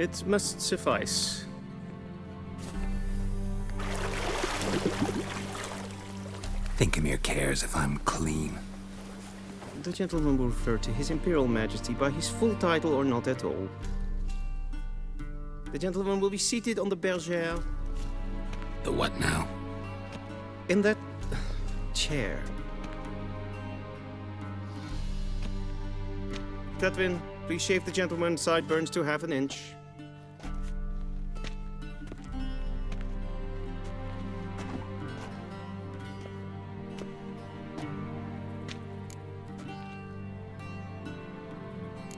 It must suffice. Thinkemere cares if I'm clean. The gentleman will refer to His Imperial Majesty by his full title or not at all. The gentleman will be seated on the bergère. The what now? In that chair. Catwin, please shave the gentleman's sideburns to half an inch.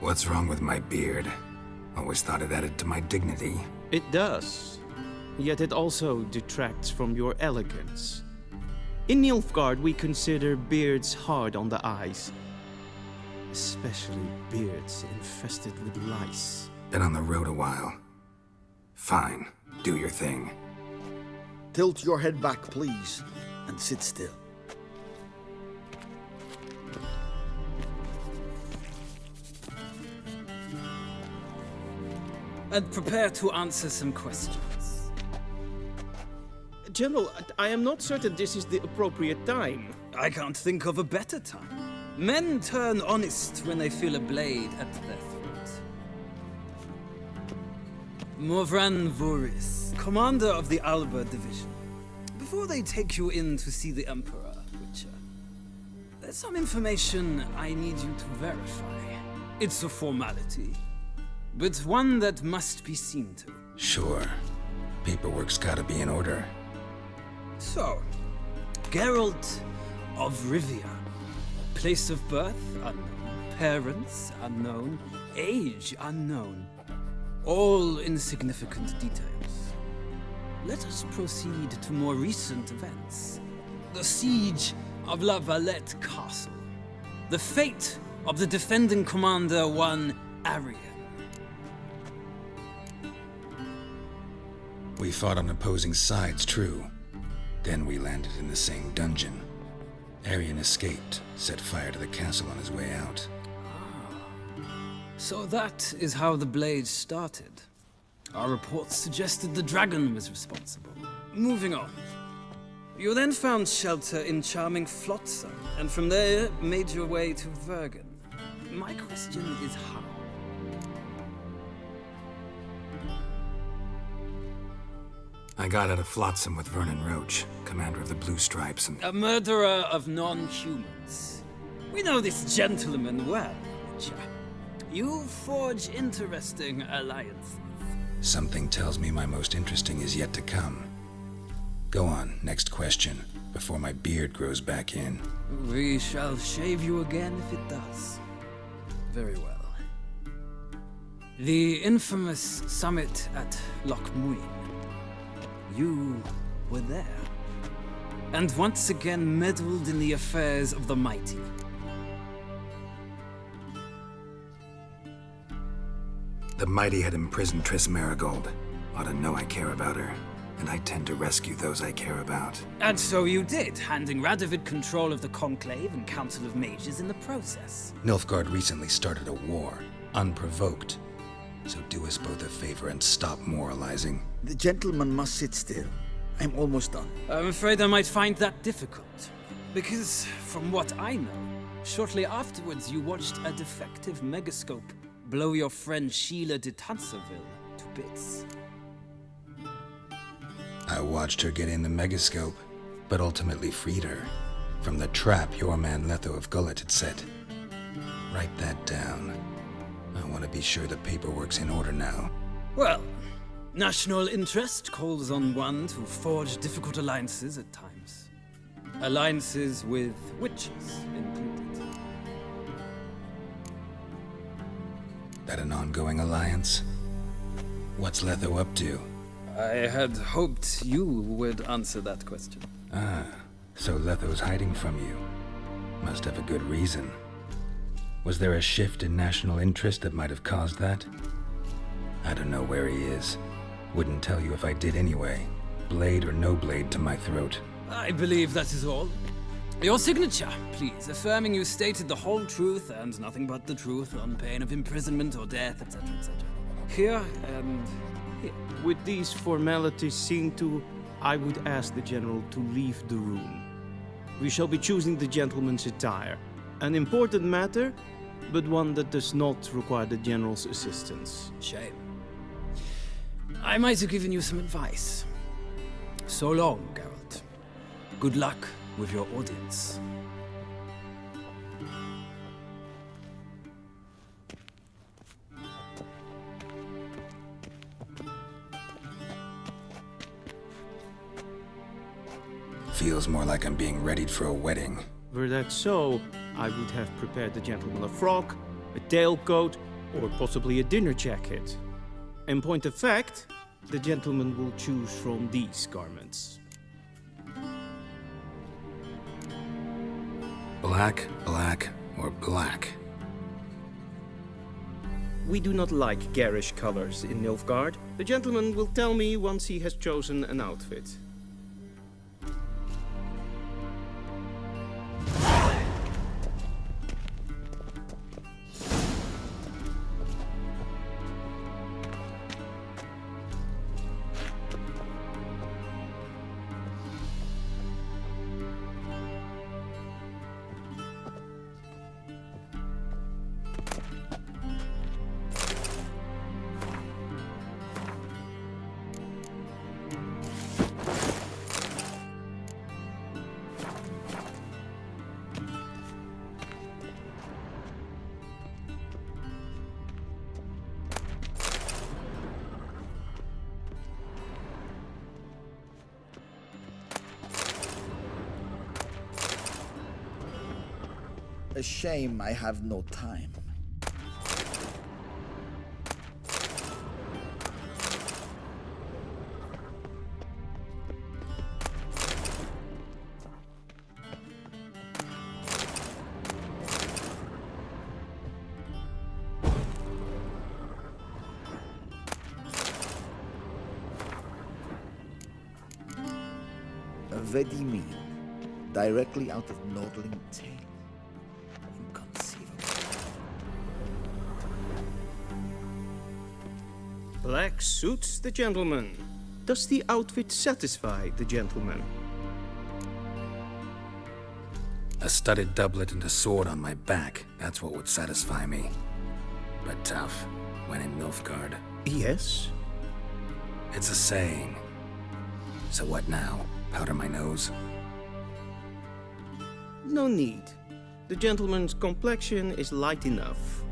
What's wrong with my beard? Always thought it added to my dignity. It does. Yet it also detracts from your elegance. In Nilfgaard, we consider beards hard on the eyes. Especially beards infested with lice. Been on the road a while. Fine, do your thing. Tilt your head back, please, and sit still. And prepare to answer some questions. General, I am not certain this is the appropriate time. I can't think of a better time. Men turn honest when they feel a blade at their throat. Morvran Voris, commander of the Alba Division. Before they take you in to see the Emperor, Witcher, there's some information I need you to verify. It's a formality, but one that must be seen to. Sure. Paperwork's gotta be in order. So, Geralt of Rivia. Place of birth, unknown. Parents, unknown. Age, unknown. All insignificant details. Let us proceed to more recent events. The siege of La Valette Castle. The fate of the defending commander, one Arian. We fought on opposing sides, true. Then we landed in the same dungeon. Arian escaped, set fire to the castle on his way out. So that is how the blade started. Our reports suggested the dragon was responsible. Moving on. You then found shelter in charming Flotsam, and from there made your way to Vergen. My question is how? I got out of Flotsam with Vernon Roach, commander of the Blue Stripes, and... A murderer of non-humans. We know this gentleman well, Witcher. You forge interesting alliances. Something tells me my most interesting is yet to come. Go on, next question, before my beard grows back in. We shall shave you again if it does. Very well. The infamous summit at Loch Muin. You were there. And once again meddled in the affairs of the mighty. The mighty had imprisoned Triss Marigold. Ought to know I care about her, and I tend to rescue those I care about. And so you did, handing Radovid control of the Conclave and Council of Mages in the process. Nilfgaard recently started a war, unprovoked. So do us both a favor and stop moralizing. The gentleman must sit still. I'm almost done. I'm afraid I might find that difficult. Because, from what I know, shortly afterwards you watched a defective megascope blow your friend Sheila de Tanserville to bits. I watched her get in the megascope, but ultimately freed her from the trap your man Letho of Gullet had set. Write that down. I want to be sure the paperwork's in order now. Well, national interest calls on one to forge difficult alliances at times. Alliances with witches included. That an ongoing alliance? What's Letho up to? I had hoped you would answer that question. Ah, so Letho's hiding from you. Must have a good reason. Was there a shift in national interest that might have caused that? I don't know where he is. Wouldn't tell you if I did anyway. Blade or no blade to my throat. I believe that is all. Your signature, please, affirming you stated the whole truth and nothing but the truth on pain of imprisonment or death, etc., etc. Here and here. With these formalities seen to, I would ask the General to leave the room. We shall be choosing the gentleman's attire. An important matter, but one that does not require the General's assistance. Shame. I might have given you some advice. So long, Geralt. Good luck with your audience. Feels more like I'm being readied for a wedding. Were that so, I would have prepared the gentleman a frock, a tailcoat, or possibly a dinner jacket. In point of fact, the gentleman will choose from these garments. Black, black, or black? We do not like garish colors in Nilfgaard. The gentleman will tell me once he has chosen an outfit. A shame I have no time. Vizima, directly out of Nordling Tale. Inconceivable. Black suits the gentleman. Does the outfit satisfy the gentleman? A studded doublet and a sword on my back. That's what would satisfy me. But tough, when in Nilfgaard. Yes. It's a saying. So what now? Powder my nose? No need. The gentleman's complexion is light enough.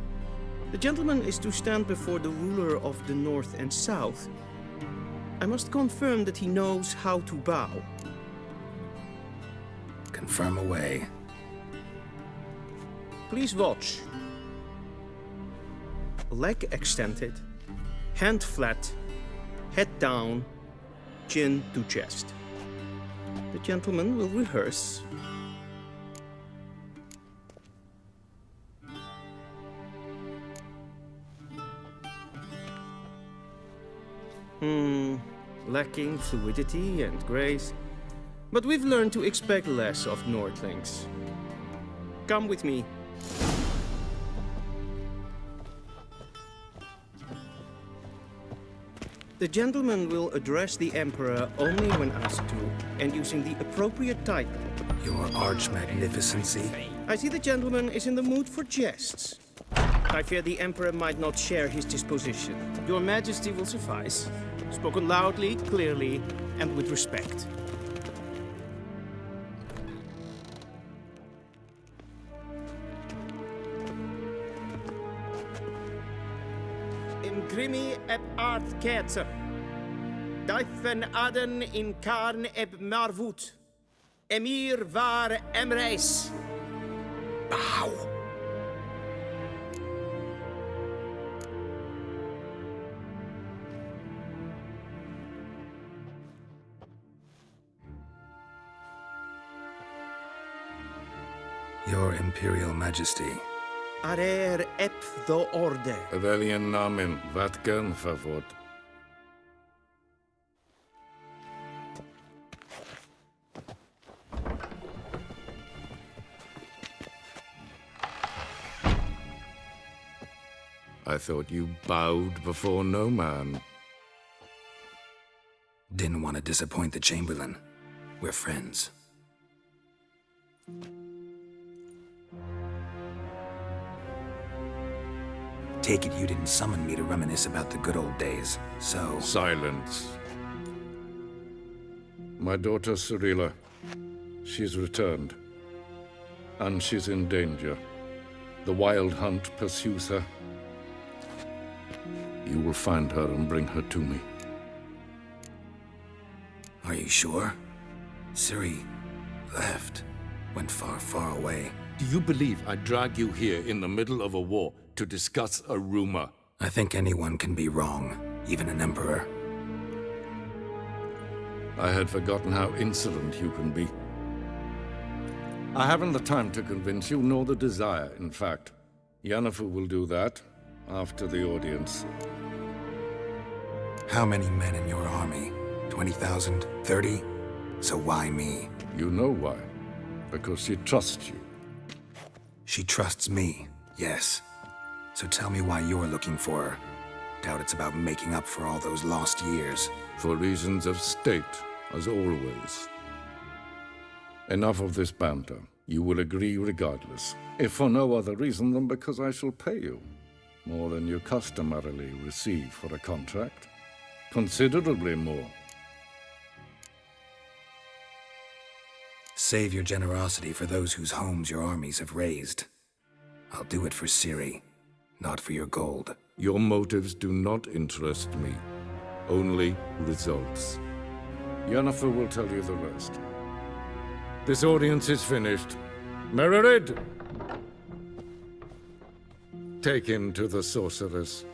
The gentleman is to stand before the ruler of the North and South. I must confirm that he knows how to bow. Confirm away. Please watch. Leg extended, hand flat, head down, chin to chest. The gentleman will rehearse. Lacking fluidity and grace. But we've learned to expect less of Nordlings. Come with me. The gentleman will address the Emperor only when asked to, and using the appropriate title. Your Arch-Magnificency? I see the gentleman is in the mood for jests. I fear the Emperor might not share his disposition. Your Majesty will suffice. Spoken loudly, clearly, and with respect. Grimi eb aardketser. Duifen aden in karn eb marvoet. Emir var emreis. Bow! Your Imperial Majesty. Arer eb the orde. Velen namen, wat kan favot. I thought you bowed before no man. Didn't want to disappoint the Chamberlain. We're friends. Take it you didn't summon me to reminisce about the good old days, so... Silence. My daughter Cyrilla, she's returned. And she's in danger. The Wild Hunt pursues her. You will find her and bring her to me. Are you sure? Ciri left. Went far, far away. Do you believe I drag you here in the middle of a war to discuss a rumor? I think anyone can be wrong, even an emperor. I had forgotten how insolent you can be. I haven't the time to convince you, nor the desire, in fact. Yennefer will do that after the audience. How many men in your army? 20,000? 30? So why me? You know why. Because she trusts you. She trusts me, yes. So tell me why you're looking for her. Doubt it's about making up for all those lost years. For reasons of state, as always. Enough of this banter. You will agree regardless, if for no other reason than because I shall pay you more than you customarily receive for a contract. Considerably more. Save your generosity for those whose homes your armies have razed. I'll do it for Ciri, not for your gold. Your motives do not interest me. Only results. Yennefer will tell you the rest. This audience is finished. Mererid! Take him to the sorceress.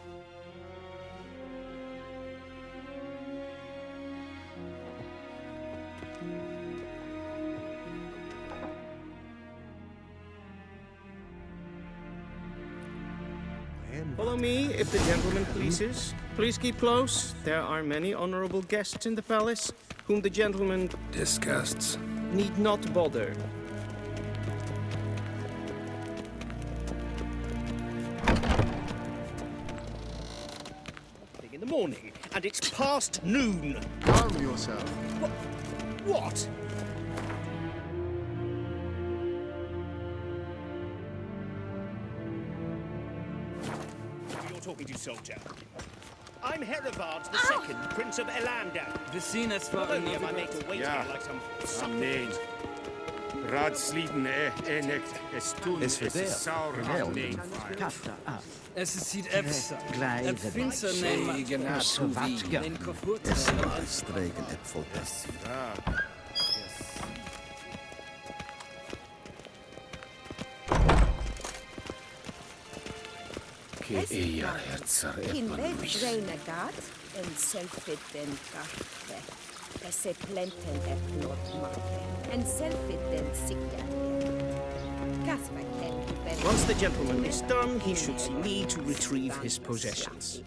Follow me, if the gentleman pleases. Please keep close. There are many honorable guests in the palace, whom the gentleman Disgusts. need not bother. In the morning, and it's past noon. Calm yourself. What? You're talking to, soldier. I'm Herivard the Second, Prince of Elander. Vizina Not only am I made to wait here like some suppliant. Raadsliden enekt estun Es es verdeelt. saur Geweldig. neen. Kafta af. Es sieht Epsa. Glijden. Epfinsa neem. Verwatga. Den Kofurt. Streken et voltas. In vez renegat en selfiten kaffe. Se plenten et not mate. En selfiten sikkerhet. Once the gentleman is done, he should see me to retrieve his possessions.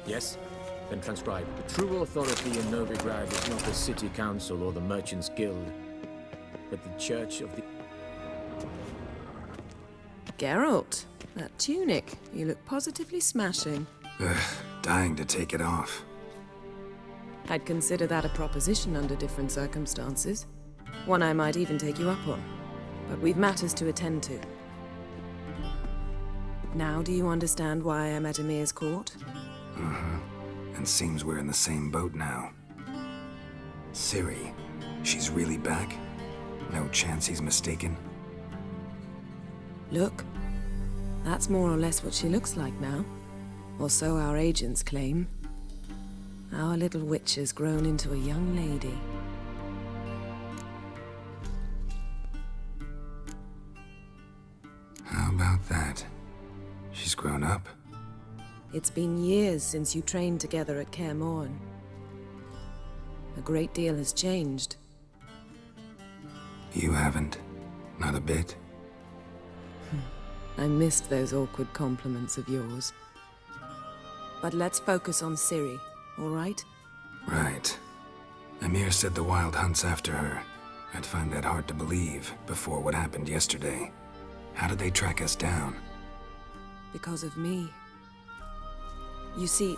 Yes? Then transcribe. The true authority in Novigrad is not the city council or the merchants' guild, but the church of the... Geralt, that tunic. You look positively smashing. Dying to take it off. I'd consider that a proposition under different circumstances. One I might even take you up on. But we've matters to attend to. Now do you understand why I'm at Emir's court? And seems we're in the same boat now. Ciri, she's really back? No chance he's mistaken? Look, that's more or less what she looks like now. Or so our agents claim. Our little witch has grown into a young lady. How about that? She's grown up. It's been years since you trained together at Kaer Morhen. A great deal has changed. You haven't. Not a bit. I missed those awkward compliments of yours. But let's focus on Ciri, all right? Right. Emir said the Wild Hunt's after her. I'd find that hard to believe before what happened yesterday. How did they track us down? Because of me. You see,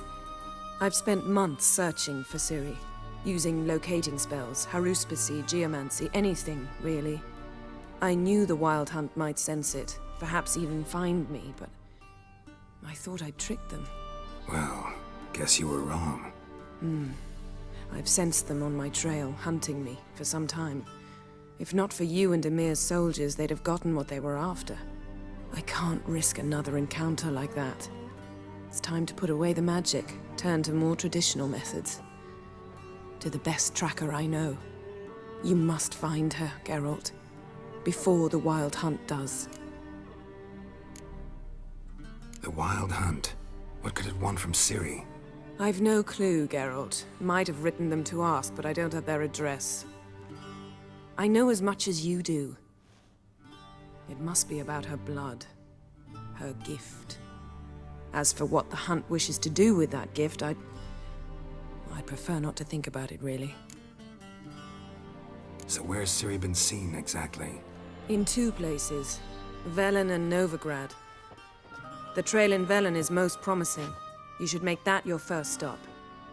I've spent months searching for Ciri, using locating spells, haruspicy, geomancy, anything, really. I knew the Wild Hunt might sense it, perhaps even find me, but I thought I'd tricked them. Well, guess you were wrong. I've sensed them on my trail, hunting me, for some time. If not for you and Emir's soldiers, they'd have gotten what they were after. I can't risk another encounter like that. It's time to put away the magic, turn to more traditional methods. To the best tracker I know. You must find her, Geralt. Before the Wild Hunt does. The Wild Hunt? What could it want from Ciri? I've no clue, Geralt. Might have written them to ask, but I don't have their address. I know as much as you do. It must be about her blood. Her gift. As for what the Hunt wishes to do with that gift, I'd prefer not to think about it, really. So where's Ciri been seen, exactly? In 2 places. Velen and Novigrad. The trail in Velen is most promising. You should make that your first stop.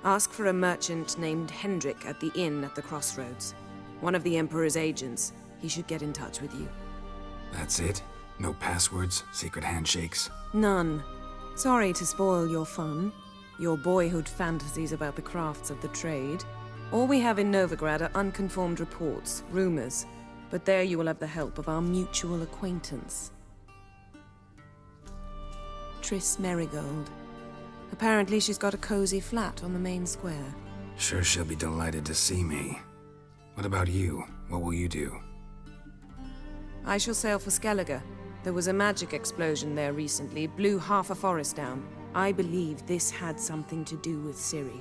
Ask for a merchant named Hendrik at the inn at the crossroads. One of the Emperor's agents. He should get in touch with you. That's it? No passwords? Secret handshakes? None. Sorry to spoil your fun. Your boyhood fantasies about the crafts of the trade. All we have in Novigrad are unconfirmed reports, rumors. But there you will have the help of our mutual acquaintance. Triss Merigold. Apparently she's got a cozy flat on the main square. Sure she'll be delighted to see me. What about you? What will you do? I shall sail for Skellige. There was a magic explosion there recently, blew half a forest down. I believe this had something to do with Ciri.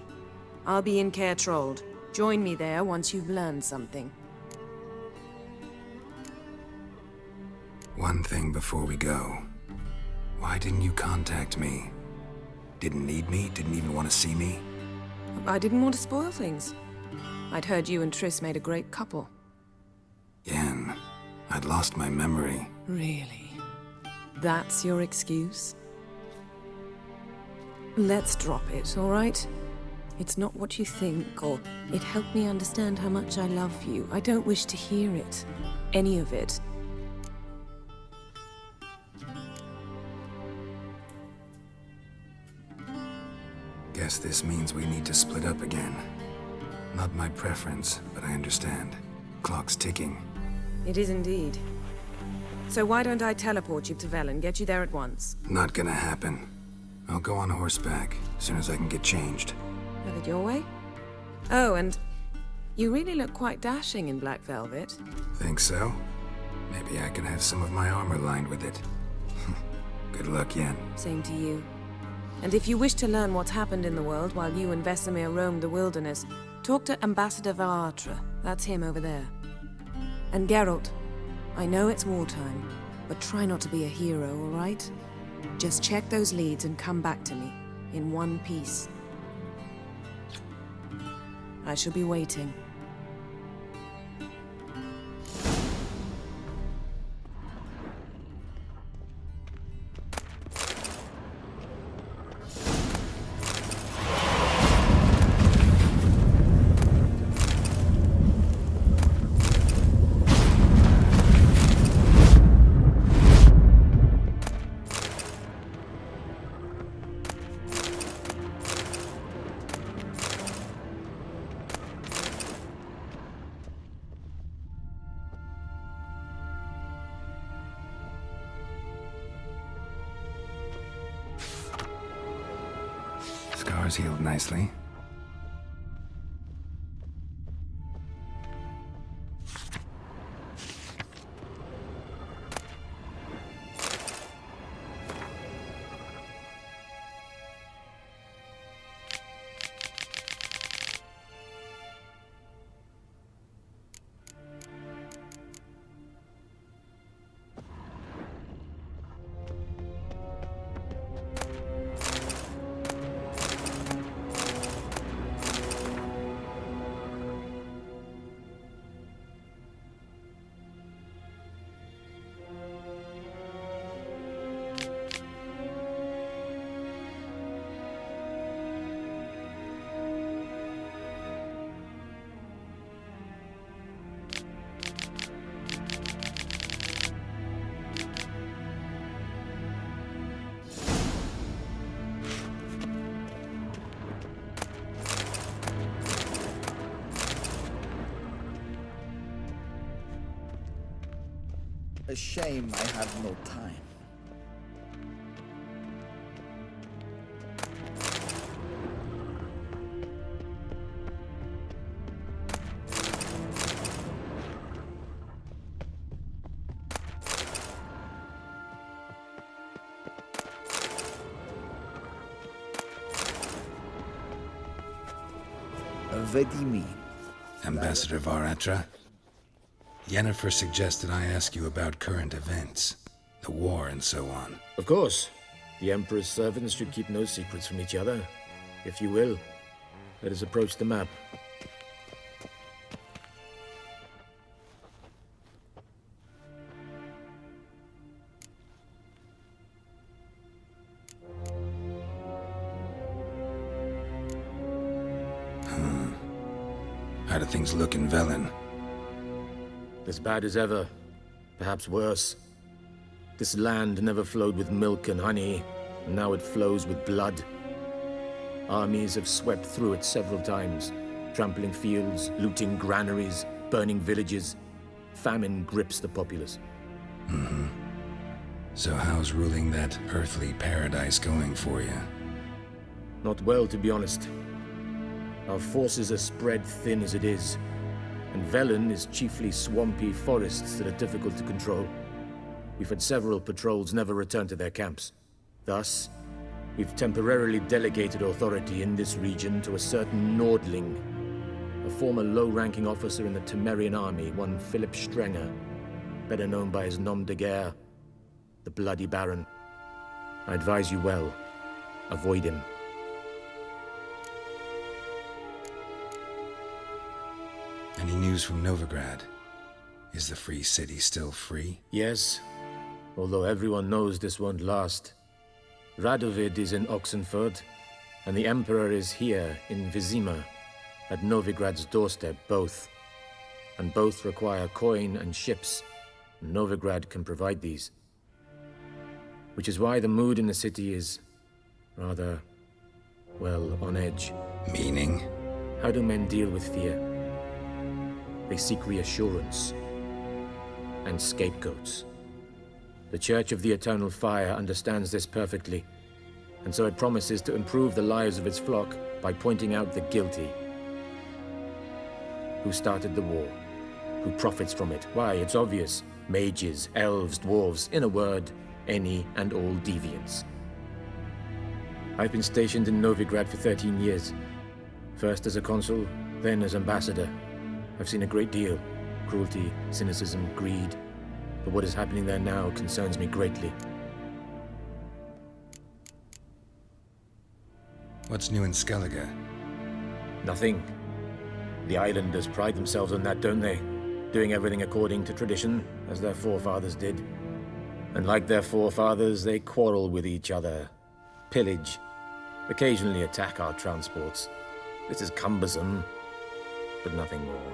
I'll be in Caer Trold. Join me there once you've learned something. One thing before we go. Why didn't you contact me? Didn't need me? Didn't even want to see me? I didn't want to spoil things. I'd heard you and Triss made a great couple. Yen, I'd lost my memory. Really? That's your excuse? Let's drop it, all right? It's not what you think, or it helped me understand how much I love you. I don't wish to hear it. Any of it. Guess this means we need to split up again. Not my preference, but I understand. Clock's ticking. It is indeed. So why don't I teleport you to Velen, get you there at once? Not gonna happen. I'll go on horseback, as soon as I can get changed. Have it your way? Oh, and you really look quite dashing in black velvet. Think so? Maybe I can have some of my armor lined with it. Good luck, Yen. Same to you. And if you wish to learn what's happened in the world while you and Vesemir roamed the wilderness, talk to Ambassador Varatra. That's him over there. And Geralt, I know it's wartime, but try not to be a hero, all right? Just check those leads and come back to me, in one piece. I shall be waiting. Scars healed nicely. A shame I have no time. Vizima. Ambassador Varatra? Yennefer suggested I ask you about current events, the war and so on. Of course. The Emperor's servants should keep no secrets from each other. If you will, let us approach the map. How do things look in Velen? As bad as ever, perhaps worse. This land never flowed with milk and honey, and now it flows with blood. Armies have swept through it several times, trampling fields, looting granaries, burning villages. Famine grips the populace. So how's ruling that earthly paradise going for you? Not well, to be honest. Our forces are spread thin as it is, and Velen is chiefly swampy forests that are difficult to control. We've had several patrols never return to their camps. Thus, we've temporarily delegated authority in this region to a certain Nordling, a former low-ranking officer in the Temerian army, one Philip Strenger, better known by his nom de guerre, the Bloody Baron. I advise you well. Avoid him. Any news from Novigrad? Is the free city still free? Yes, although everyone knows this won't last. Radovid is in Oxenford, and the Emperor is here in Vizima, at Novigrad's doorstep, both. And both require coin and ships. Novigrad can provide these. Which is why the mood in the city is rather, well, on edge. Meaning? How do men deal with fear? They seek reassurance and scapegoats. The Church of the Eternal Fire understands this perfectly, and so it promises to improve the lives of its flock by pointing out the guilty. Who started the war? Who profits from it? Why, it's obvious. Mages, elves, dwarves, in a word, any and all deviants. I've been stationed in Novigrad for 13 years. First as a consul, then as ambassador. I've seen a great deal. Cruelty, cynicism, greed. But what is happening there now concerns me greatly. What's new in Skellige? Nothing. The islanders pride themselves on that, don't they? Doing everything according to tradition, as their forefathers did. And like their forefathers, they quarrel with each other, pillage, occasionally attack our transports. This is cumbersome, but nothing more.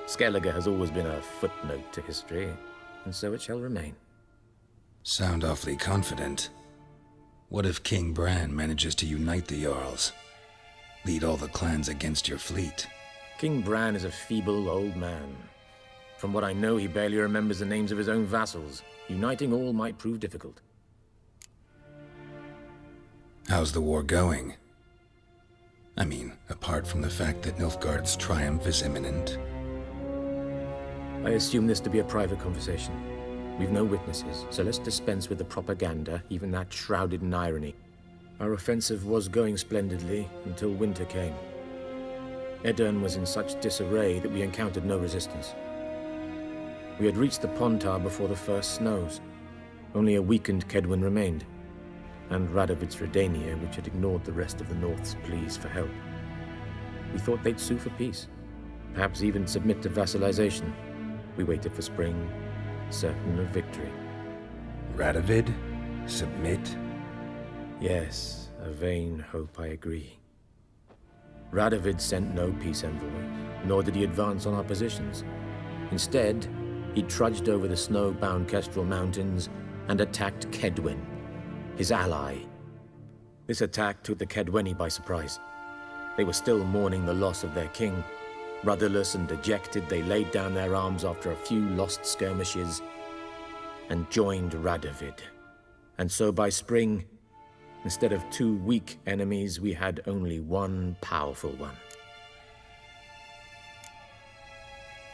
Skellige has always been a footnote to history, and so it shall remain. Sound awfully confident. What if King Bran manages to unite the Jarls? Lead all the clans against your fleet? King Bran is a feeble old man. From what I know, he barely remembers the names of his own vassals. Uniting all might prove difficult. How's the war going? I mean, apart from the fact that Nilfgaard's triumph is imminent. I assume this to be a private conversation. We've no witnesses, so let's dispense with the propaganda, even that shrouded in irony. Our offensive was going splendidly until winter came. Edirn was in such disarray that we encountered no resistance. We had reached the Pontar before the first snows. Only a weakened Kedwen remained, and Radovid's Redania, which had ignored the rest of the North's pleas for help. We thought they'd sue for peace, perhaps even submit to vassalization. We waited for spring, certain of victory. Radovid? Submit? Yes, a vain hope, I agree. Radovid sent no peace envoy, nor did he advance on our positions. Instead, he trudged over the snow-bound Kestrel Mountains and attacked Kedwen, his ally. This attack took the Kedweni by surprise. They were still mourning the loss of their king. Rudderless and dejected, they laid down their arms after a few lost skirmishes and joined Radovid. And so by spring, instead of 2 weak enemies, we had only 1 powerful one.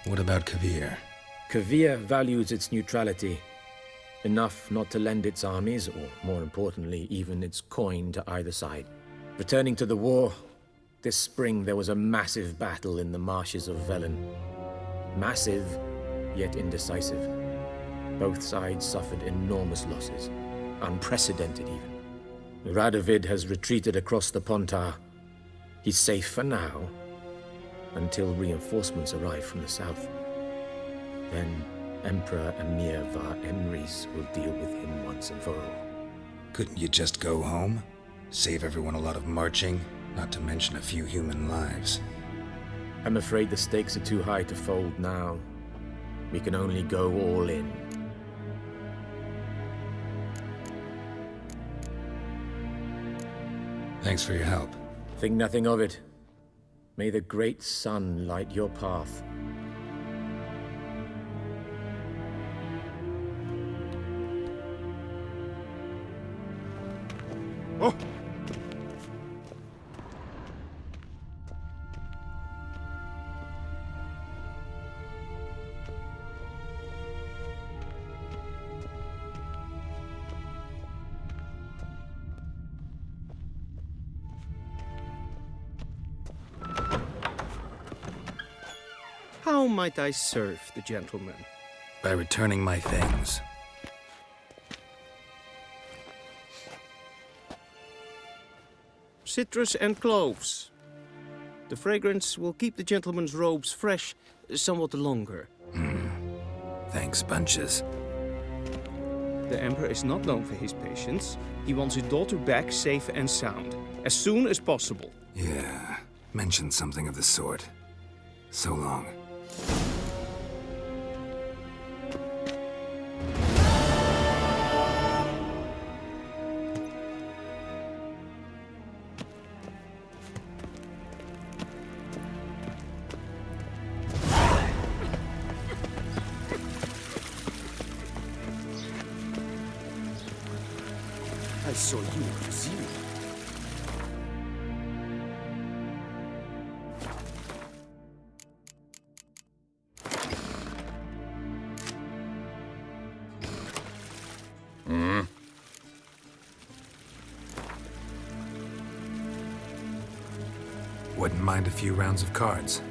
What about Kavir? Kavir values its neutrality, enough not to lend its armies, or more importantly, even its coin to either side. Returning to the war, this spring there was a massive battle in the marshes of Velen. Massive, yet indecisive. Both sides suffered enormous losses, unprecedented even. Radovid has retreated across the Pontar. He's safe for now, until reinforcements arrive from the south. Then Emperor Emir Var Emrys will deal with him once and for all. Couldn't you just go home? Save everyone a lot of marching, not to mention a few human lives. I'm afraid the stakes are too high to fold now. We can only go all in. Thanks for your help. Think nothing of it. May the great sun light your path. Oh! How might I serve the gentleman? By returning my things. Citrus and cloves. The fragrance will keep the gentleman's robes fresh somewhat longer. Thanks, bunches. The Emperor is not known for his patience. He wants his daughter back safe and sound, as soon as possible. Yeah, mentioned something of the sort. So long. I saw you in Vizima. Wouldn't mind a few rounds of cards.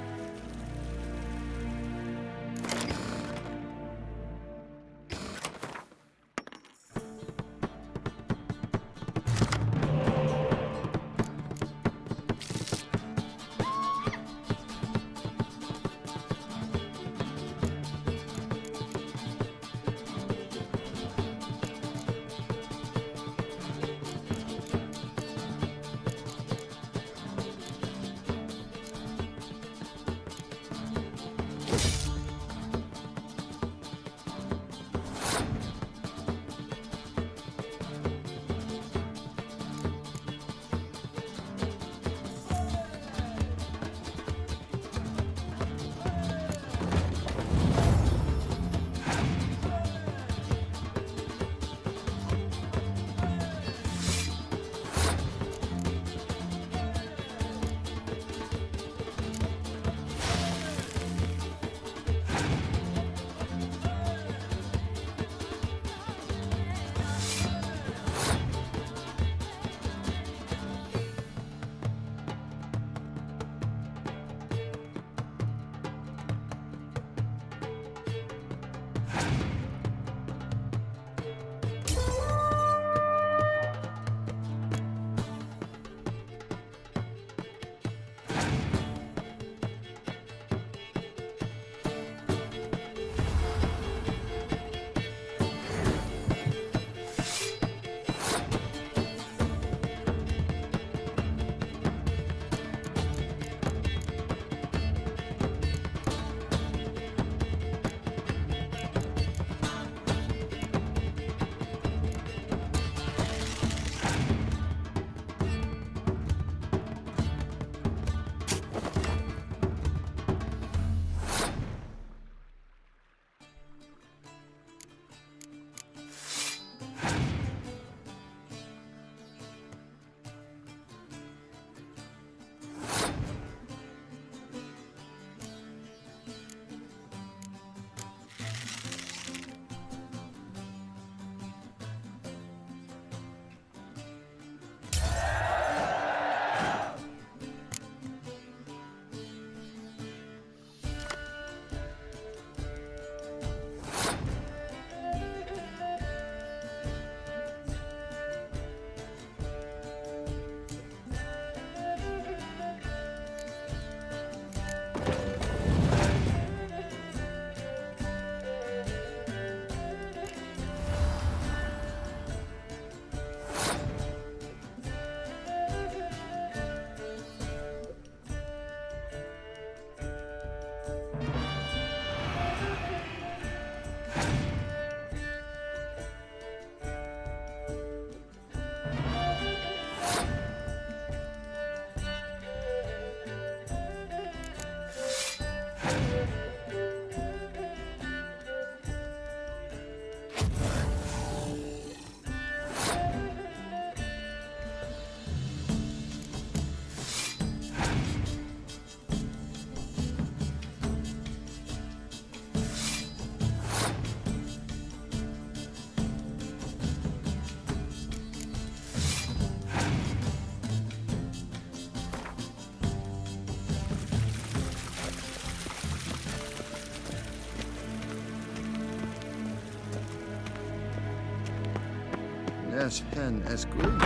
as hen as green.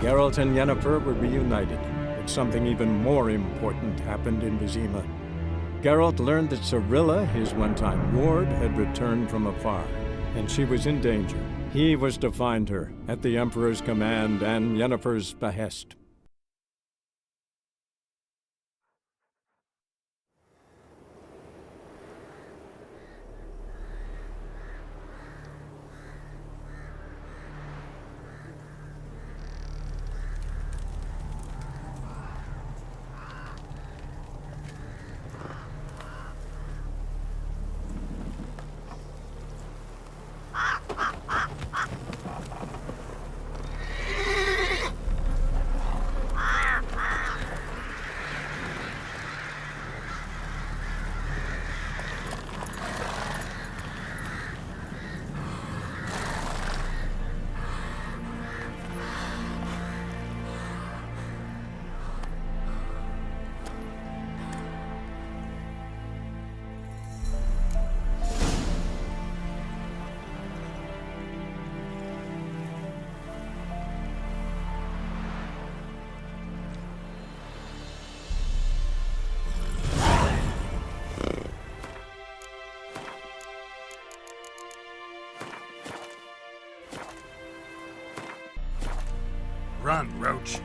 Geralt and Yennefer were reunited, but something even more important happened in Vizima. Geralt learned that Cirilla, his one-time ward, had returned from afar, and she was in danger. He was to find her, at the Emperor's command and Yennefer's behest. Run, Roach.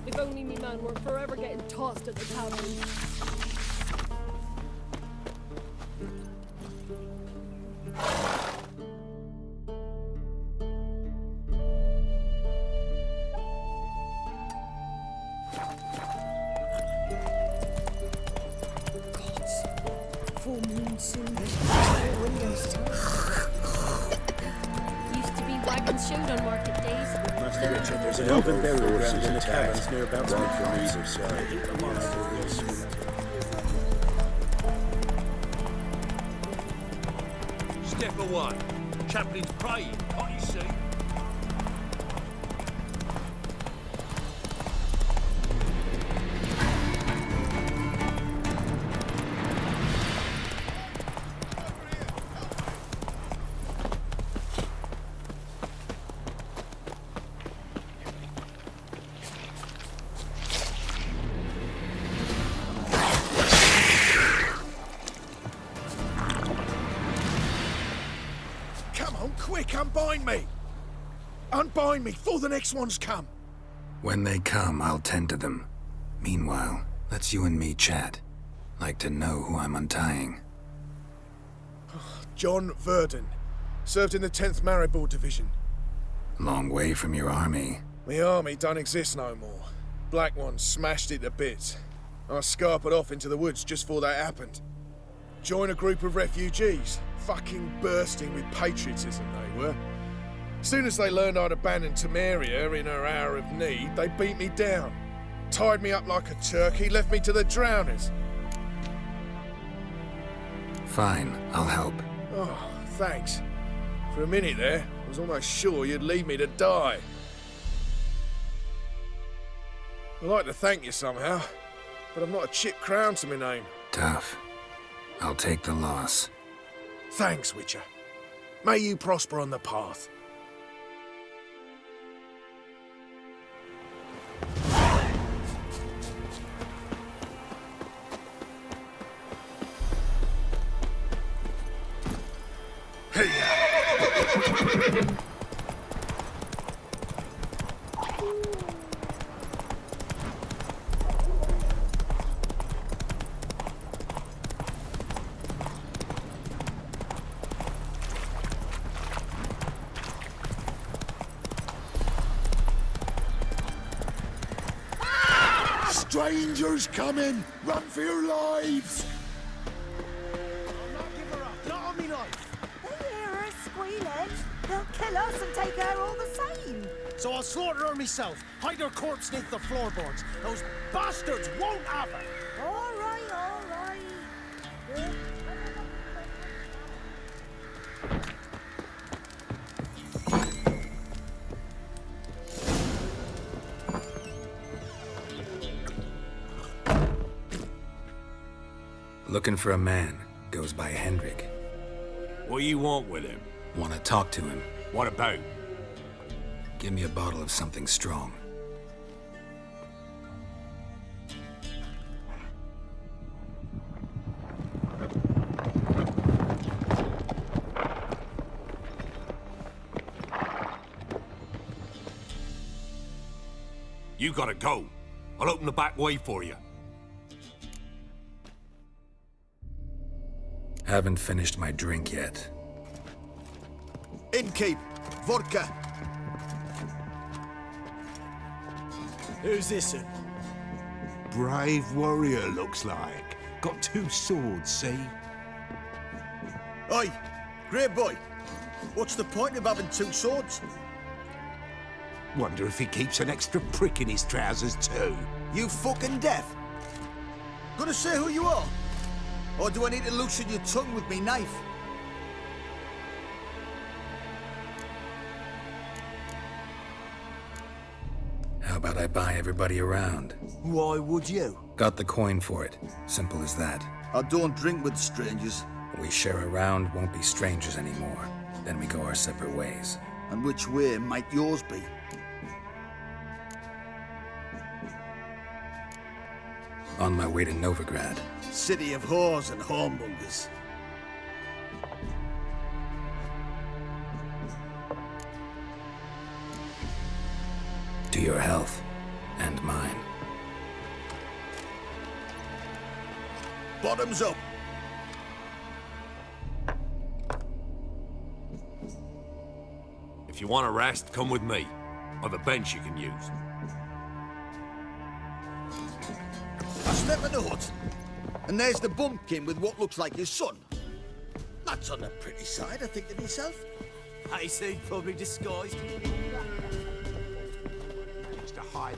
If only me man were forever getting tossed at the tavern. Full moon soon. Used to be wagons showed on market days. Master Richard, there's an elven burial ground in the caverns nearabouts. Right from either side. Step away. Chaplain's praying, can't you see? Quick, unbind me! Unbind me before the next ones come! When they come, I'll tend to them. Meanwhile, let's you and me chat. Like to know who I'm untying. John Verdon. Served in the 10th Maribor Division. Long way from your army. My army don't exist no more. Black Ones smashed it to bits. I scarpered off into the woods just before that happened. Joined a group of refugees. Fucking bursting with patriotism, they were. Soon as they learned I'd abandoned Temeria in her hour of need, they beat me down. Tied me up like a turkey, left me to the drowners. Fine, I'll help. Oh, thanks. For a minute there, I was almost sure you'd leave me to die. I'd like to thank you somehow, but I've not a chip crown to my name. Tough. I'll take the loss. Thanks, Witcher. May you prosper on the path. Hey! Strangers coming! Run for your lives! I'll not give her up. Not on me life. They hear her squealing. They'll kill us and take her all the same. So I'll slaughter her myself. Hide her corpse beneath the floorboards. Those bastards won't have her. All right, all right. Looking for a man. Goes by Hendrik. What do you want with him? Want to talk to him. What about? Give me a bottle of something strong. You gotta go. I'll open the back way for you. Haven't finished my drink yet. Innkeep, vodka. Who's this? Brave warrior, looks like. Got 2 swords, see? Oi, great boy. What's the point of having 2 swords? Wonder if he keeps an extra prick in his trousers too. You fucking deaf? Gonna say who you are? Or do I need to loosen your tongue with me knife? How about I buy everybody around? Why would you? Got the coin for it. Simple as that. I don't drink with strangers. We share a round, won't be strangers anymore. Then we go our separate ways. And which way might yours be? On my way to Novigrad. City of whores and whoremongers. To your health. And mine. Bottoms up. If you want a rest, come with me. I've a bench you can use. I step in the hut, and there's the bumpkin with what looks like his son. That's on the pretty side, I think to myself. I say probably disguised. Managed to hide.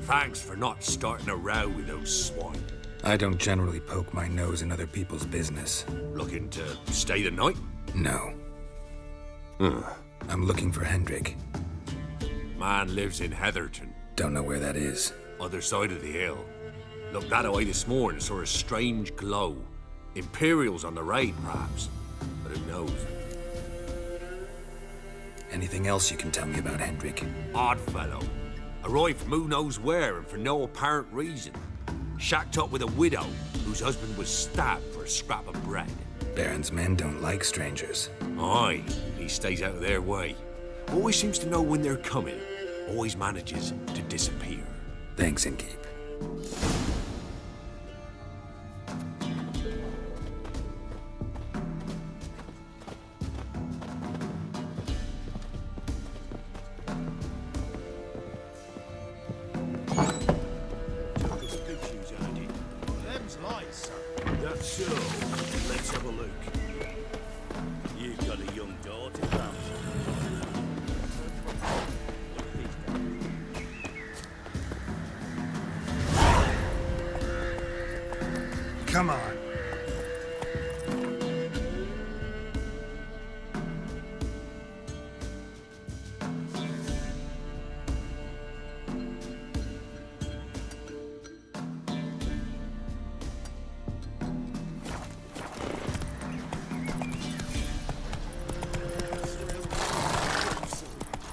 Thanks for not starting a row with those swine. I don't generally poke my nose in other people's business. Looking to stay the night? No. I'm looking for Hendrik. Man lives in Heatherton. Don't know where that is. Other side of the hill. Looked that away this morning, saw a strange glow. Imperials on the raid, perhaps. But who knows? Anything else you can tell me about Hendrik? Odd fellow. Arrived from who knows where and for no apparent reason. Shacked up with a widow whose husband was stabbed for a scrap of bread. Baron's men don't like strangers. Aye, he stays out of their way. Always seems to know when they're coming. Always manages to disappear. Thanks, Innkeep. Them's lies, sir. That's so. Let's have a look. You've got a young daughter, pal. Come on.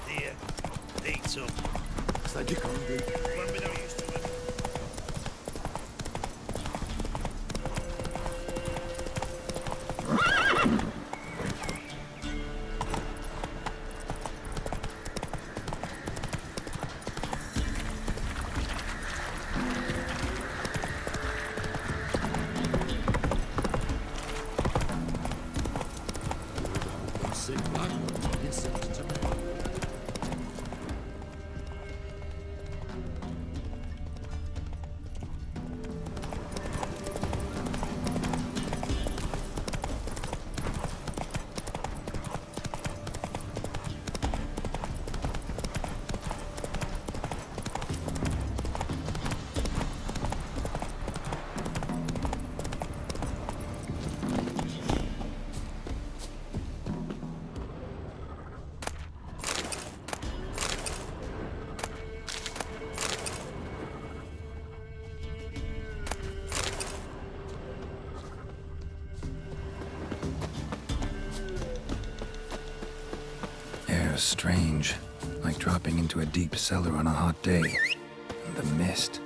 Here, eat some. Slide your hungry. When we not used to it. strange, like dropping into a deep cellar on a hot day. And the mist.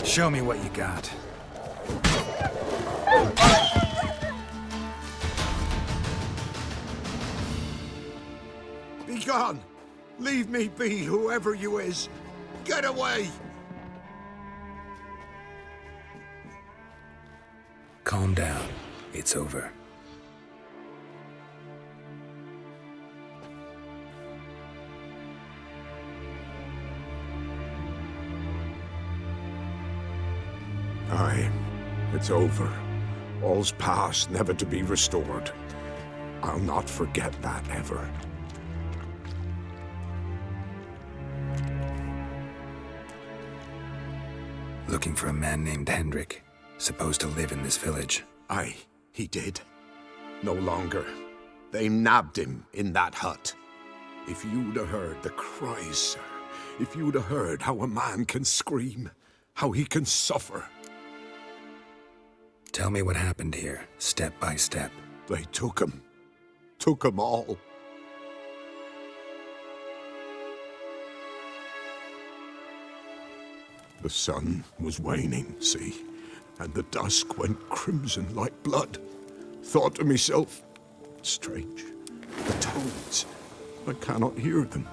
Show me what you got. Be gone! Leave me be, whoever you is! Get away! Calm down. It's over. Aye, it's over. All's past, never to be restored. I'll not forget that ever. Looking for a man named Hendrik, supposed to live in this village. Aye, he did. No longer. They nabbed him in that hut. If you'd have heard the cries, sir, if you'd have heard how a man can scream, how he can suffer. Tell me what happened here, step by step. They took him. Took him all. The sun was waning, see, and the dusk went crimson like blood. Thought to myself, strange, the toads, I cannot hear them.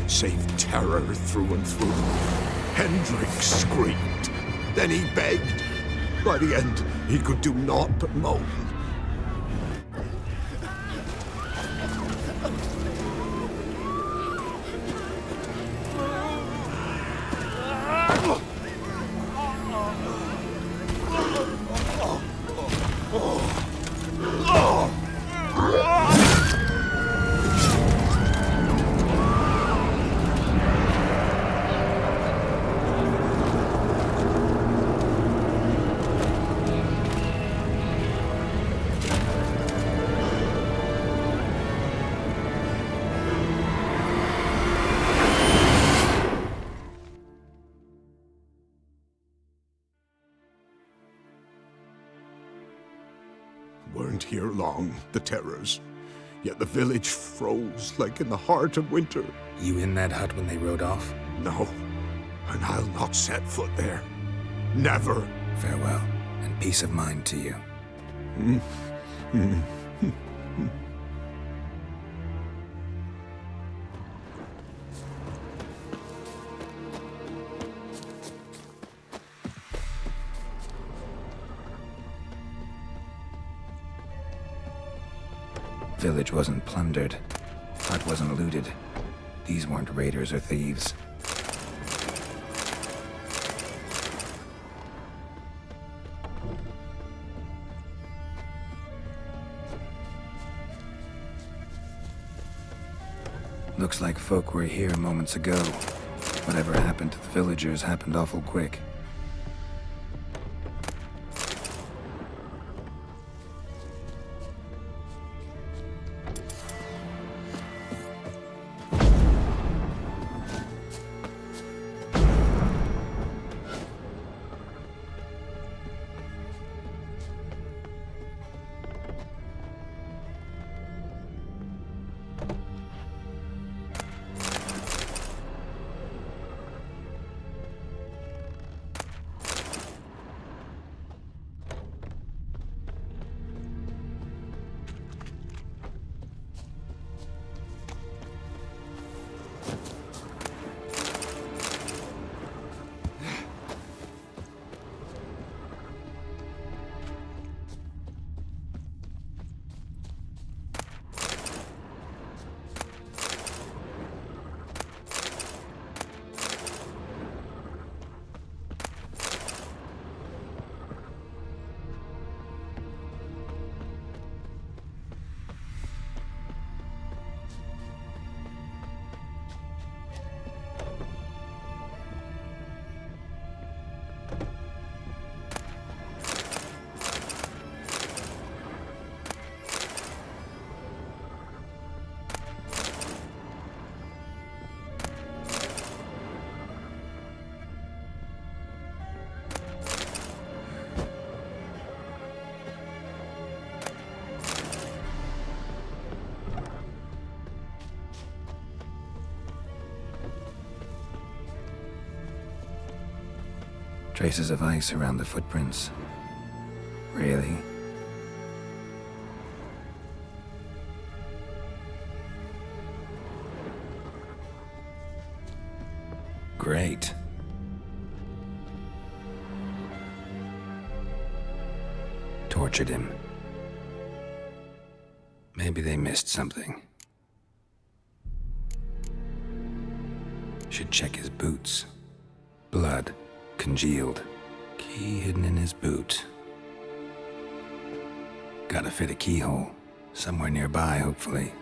Save terror through and through. Hendrik screamed. Then he begged. By the end, he could do naught but moan. Weren't here long, the terrors. Yet the village froze like in the heart of winter. You in that hut when they rode off? No, and I'll not set foot there. Never. Farewell, and peace of mind to you. Village wasn't plundered. Hut wasn't looted. These weren't raiders or thieves. Looks like folk were here moments ago. Whatever happened to the villagers happened awful quick. Traces of ice around the footprints. Really? Great. Tortured him. Maybe they missed something. Should check his boots. Blood. Congealed. Key hidden in his boot. Gotta fit a keyhole. Somewhere nearby, hopefully.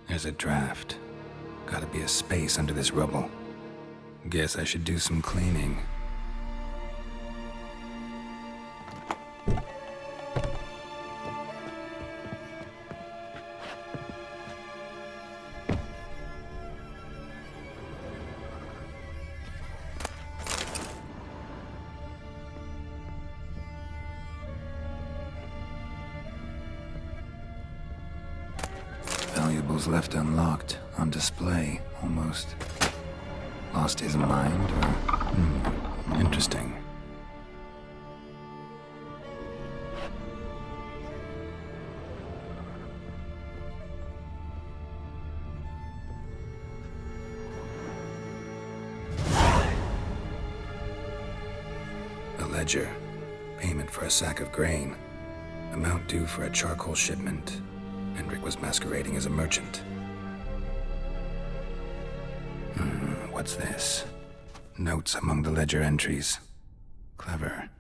There's a draft. Gotta be a space under this rubble. Guess I should do some cleaning. Valuables left unlocked, on display, almost. Lost his mind, or... interesting. A ledger. Payment for a sack of grain. Amount due for a charcoal shipment. Hendrik was masquerading as a merchant. What's this? Notes among the ledger entries. Clever.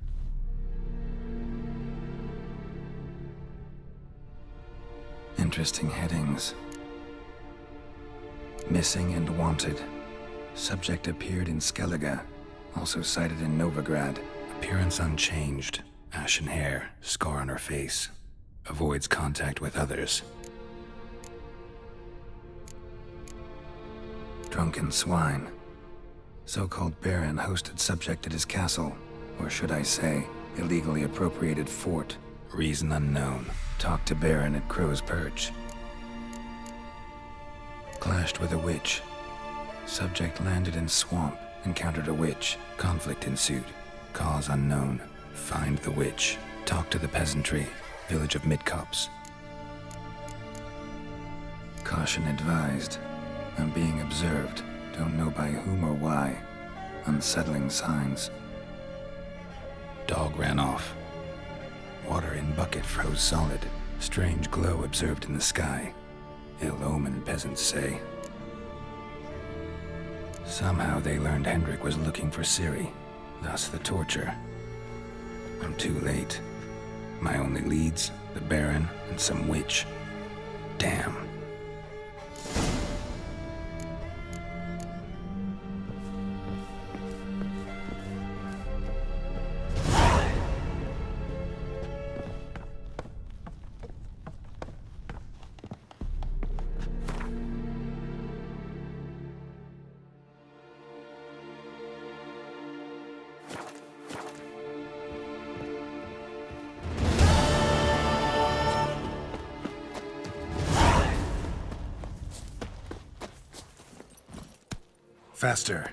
Interesting headings. Missing and wanted. Subject appeared in Skellige. Also cited in Novigrad. Appearance unchanged. Ashen hair. Scar on her face. Avoids contact with others. Drunken swine. So-called Baron hosted subject at his castle, or should I say, illegally appropriated fort. Reason unknown. Talked to Baron at Crow's Perch. Clashed with a witch. Subject landed in swamp, encountered a witch. Conflict ensued. Cause unknown. Find the witch. Talk to the peasantry. Village of Midcopse. Caution advised. I'm being observed. Don't know by whom or why. Unsettling signs. Dog ran off. Water in bucket froze solid. Strange glow observed in the sky. Ill omen, peasants say. Somehow they learned Hendrik was looking for Ciri. Thus the torture. I'm too late. My only leads, the Baron and some witch. Damn. Faster.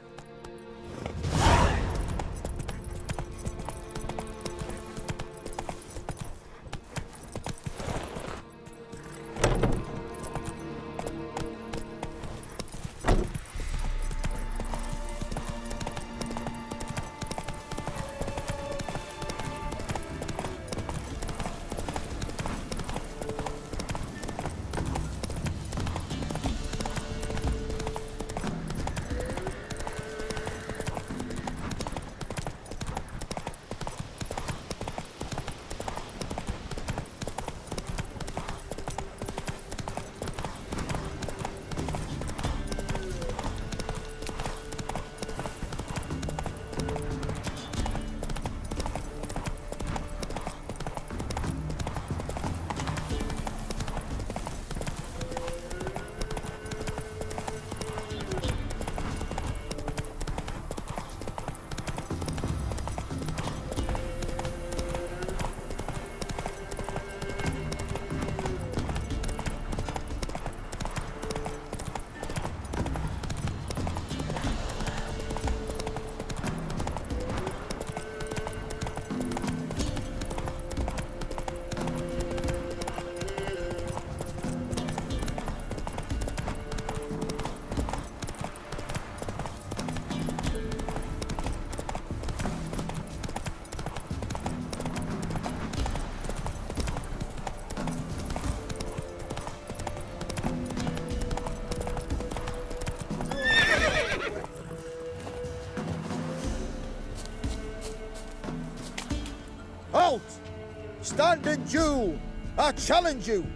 stand and duel. I challenge you.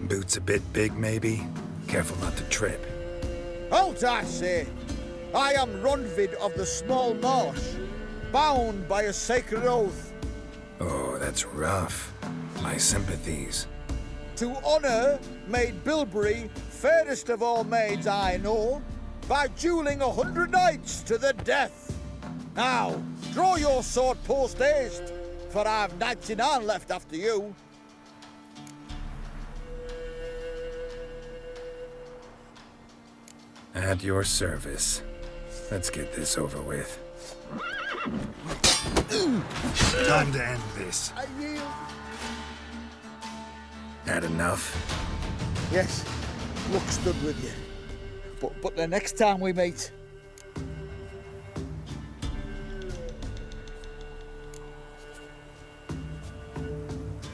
Boots a bit big, maybe? Careful not to trip. Halt, I say! I am Ronvid of the Small Marsh, bound by a sacred oath. Oh, that's rough. My sympathies. To honour Maid Bilberry, fairest of all maids I know, by duelling 100 knights to the death. Now, draw your sword post haste, for I've 99 left after you. At your service. Let's get this over with. Time to end this. I yield. Had enough? Yes, luck stood with you. But the next time we meet...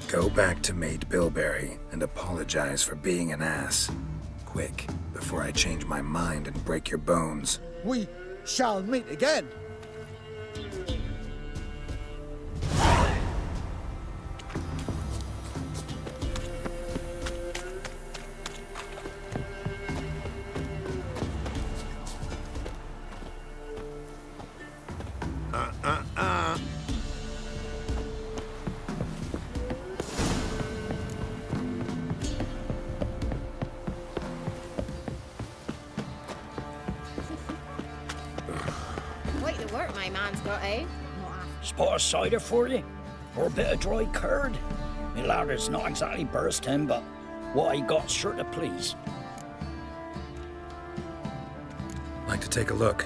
Go back to Maid Bilberry and apologize for being an ass. Quick, before I change my mind and break your bones. We shall meet again. Quite the work my man's got, eh? Spot of cider for you? Or a bit of dry curd? My ladder's not exactly bursting, but what I got's sure to please. Like to take a look?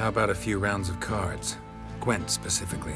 How about a few rounds of cards? Gwent specifically.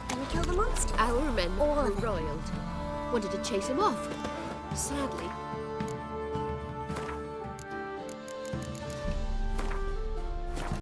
Did we kill the monster? Our men All were of them. roiled. Wanted to chase him off. Sadly,